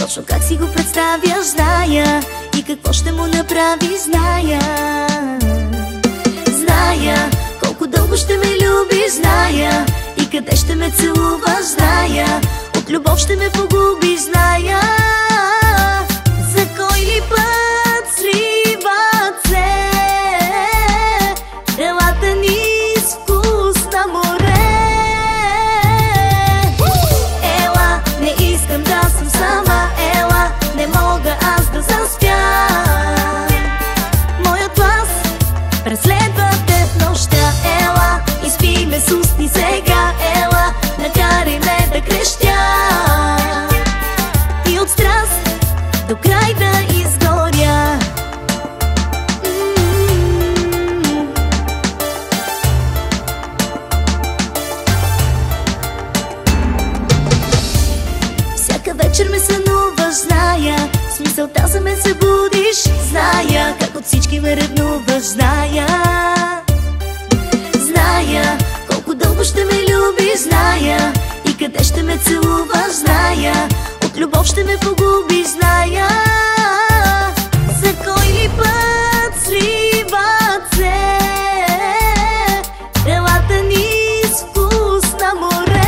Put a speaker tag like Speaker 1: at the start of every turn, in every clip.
Speaker 1: точно как си го представяш, зная, и какво ще му направи, зная. Зная колко дълго ще ме любиш, зная, и къде ще ме целуваш, зная, от любов ще ме погубиш, зная. За кой ли път сливат се делата ни с вкус на море. Ела, не искам да съм сама, ела, не мога аз да заспя. Моят глас преследва те в нощта. Ела, изпи ме с устни сега, ела, накарай ме да крещя и от страст до край да изгоря. Всяка вечер ме сънуваш, зная, с мисълта за мен се будиш, зная, как от всички ме ревнуваш, зная. Зная колко дълго ще ме любиш, зная, и къде ще ме целуваш, зная, от любов ще ме погубиш, зная. За кой ли път сливат се делата ни с вкус на море.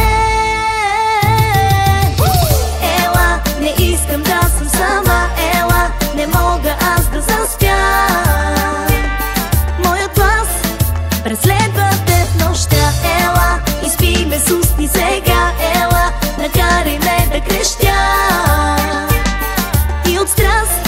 Speaker 1: Ела, не искам да съм сама, ела, не мога аз да заспя. Моят глас преследва те в нощта. Ела, изпи ме с устни сега, ела, накарай ме да крещя и от страст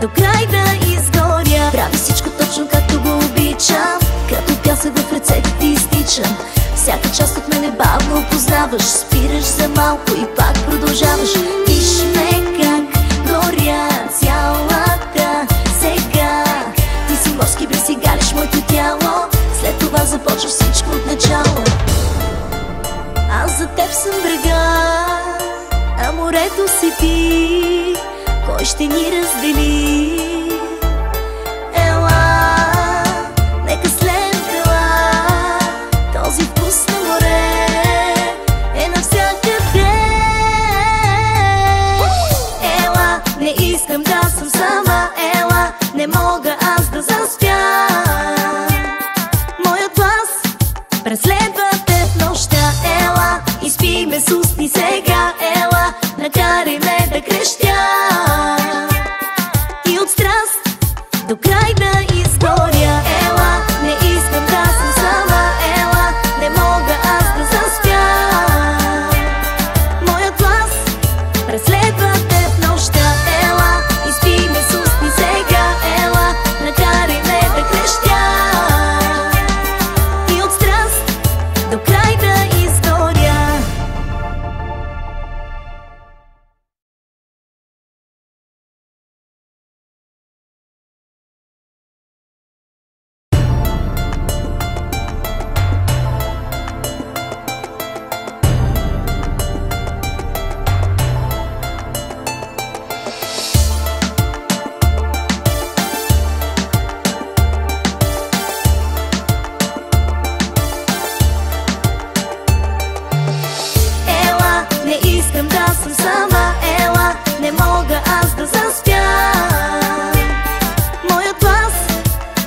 Speaker 1: до край да изгоря. Прави всичко точно както го обичам, като пясък в ръцете ти изтичам. Всяка част от мене бавно опознаваш, спираш за малко и пак продължаваш. Виж ме как горя цялата сега. Ти си морски бриз и галиш моето тяло, след това започва всичко от начало. Аз за теб съм брега, а морето си ти. Кой ще ни раздели? Ела, нека след дела, този вкус на море е навсякъде. Ела, не искам да съм сама, ела, не мога аз да заспя. Моят глас преследва те в нощта. Ела, изпи ме с устни сега, ела, накарай ме да крещя и от страст до край да изгоря. Ела, не искам да съм сама, ела, не мога аз да заспя. Моят глас преследва те в нощта. Ела, изпи ме с устни сега, ела, накарай ме да крещя и от страст до край да изгоря. Ела, не искам да съм сама, ела, не мога аз да заспя. Моят глас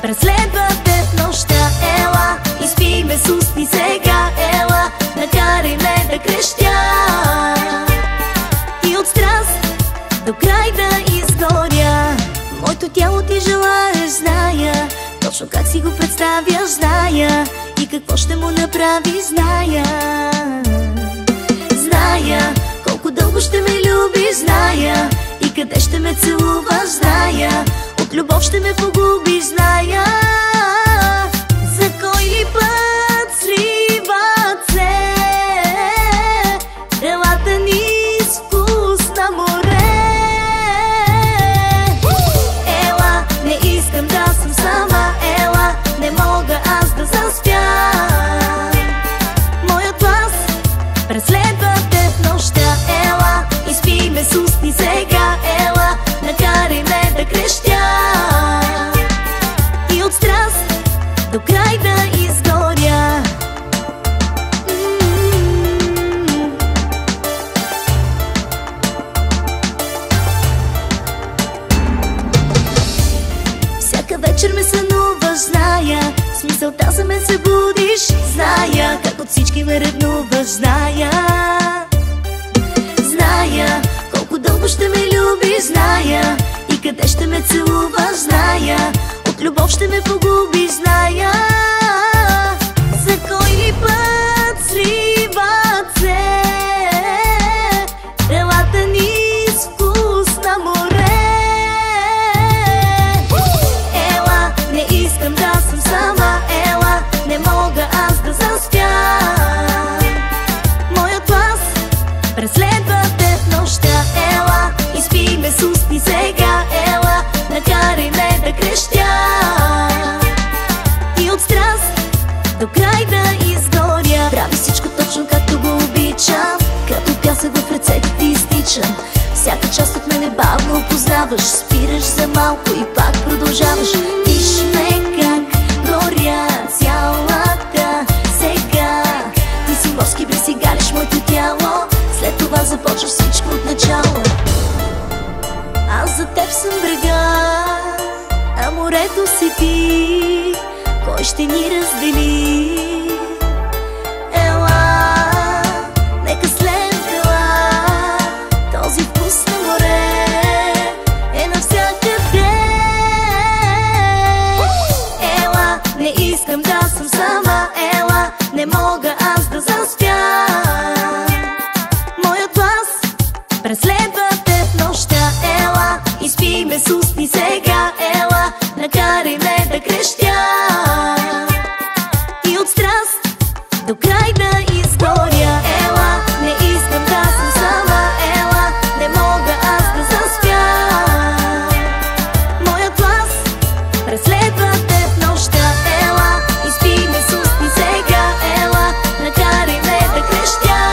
Speaker 1: преследва те в нощта. Ела, изпи ме с устни сега, ела, накарай ме да крещя и от страст до край да изгоря. Моето тяло ти желаеш, зная, точно как си го представяш, зная, и какво ще му направи, зная. Зная колко дълго ще ме любиш, зная, и къде ще ме целуваш, зная, от любов ще ме погубиш, зная. За кой ли път сливат се делата ни с вкус на море. Ела, не искам да съм сама, ела, не мога аз да заспя. Моят глас преследва те в нощта. Ела, изпи ме с устни сега, ела, накарай ме да крещя и от страст до край да изгоря. мисълта за мен се будиш. Зная как от всички ме ревнуваш. Зная колко дълго ще ме любиш. Зная и къде ще ме целуваш. Зная от любов ще ме погубиш. Зная за кой ли път сливат се крилата ни с вкус на море. Ела, не искам да съм сама. Ела, не мога аз да заспя. Моят глас преследва те в нощта. Ела, изпий ме с устни сега. Ела, накарай ме да крещя и от страст до край да изгоря. Прави всичко точно както го обичам, като пясък в ръцете ти изтичам. Всяка част от мене бавно опознаваш. Спираш за малко и пак продължаваш. Виж ме как горя цялата сега. Ти си морски бриз и галиш моето тяло. След това започва всичко от начало. Аз за теб съм брега, а морето си ти. Кой ще ни раздели? Ела, нека след дела. Този вкус на море е навсякъде. Ела, не искам да съм сама. Ела, не мога аз да заспя. Моят глас преследва те в нощта. Ела, изпий ме с устни сега. Ела, накарай ме да крещя и от страст до край да изгоря. Ела, не искам да съм сама. Ела, не мога аз да заспя. Моят глас преследва те в нощта. Ела, изпий ме с устни сега. Ела, накарай ме да крещя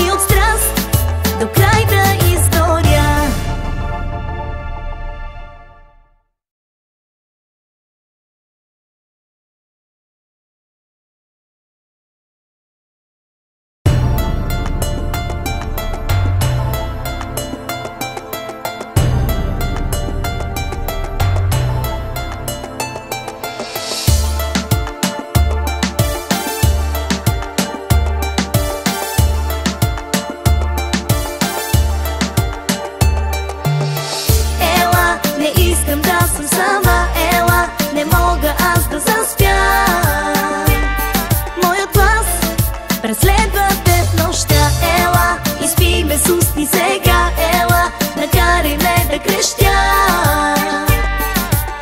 Speaker 1: и от страст до край да изгоря. Ела, не искам да съм сама. Ела, не мога аз да заспя. Моят глас преследва те в нощта. Ела, изпий ме с устни сега. Ела, накарай ме да крещя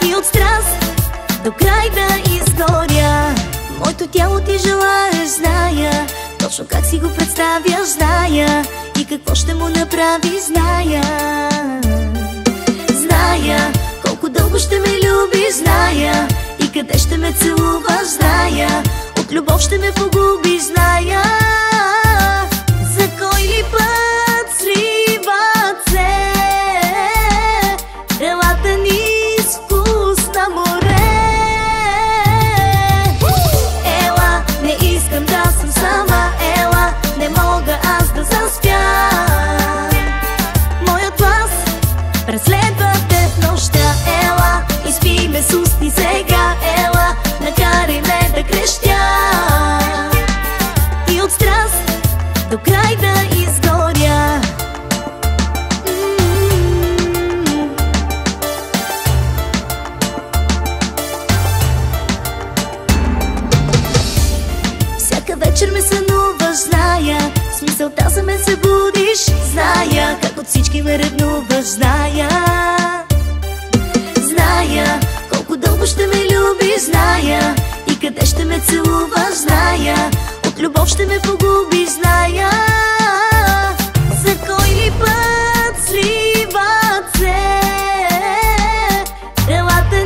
Speaker 1: и от страст до край да изгоря. Моето тяло ти желаеш, зная точно как си го представяш. Зная и какво ще му направи. Зная колко дълго ще ме любиш. Зная и къде ще ме целуваш. Зная от любов ще ме погубиш. Зная за кой ли път сливат се крилата ни с вкус на море. Ела, не искам да съм сама. Ела, не мога аз да заспя. Моят глас преследва те в нощта. Ела, изпий ме с устни сега. Ела, накарай ме да крещя и от страст до край да изгоря. Всяка вечер ме сънуваш. Зная с мисълта за мен се будиш. Зная как от всички ме ревнуваш. Зная колко дълго ще ме любиш. Зная и къде ще ме целуваш. Зная от любов ще ме погубиш. Зная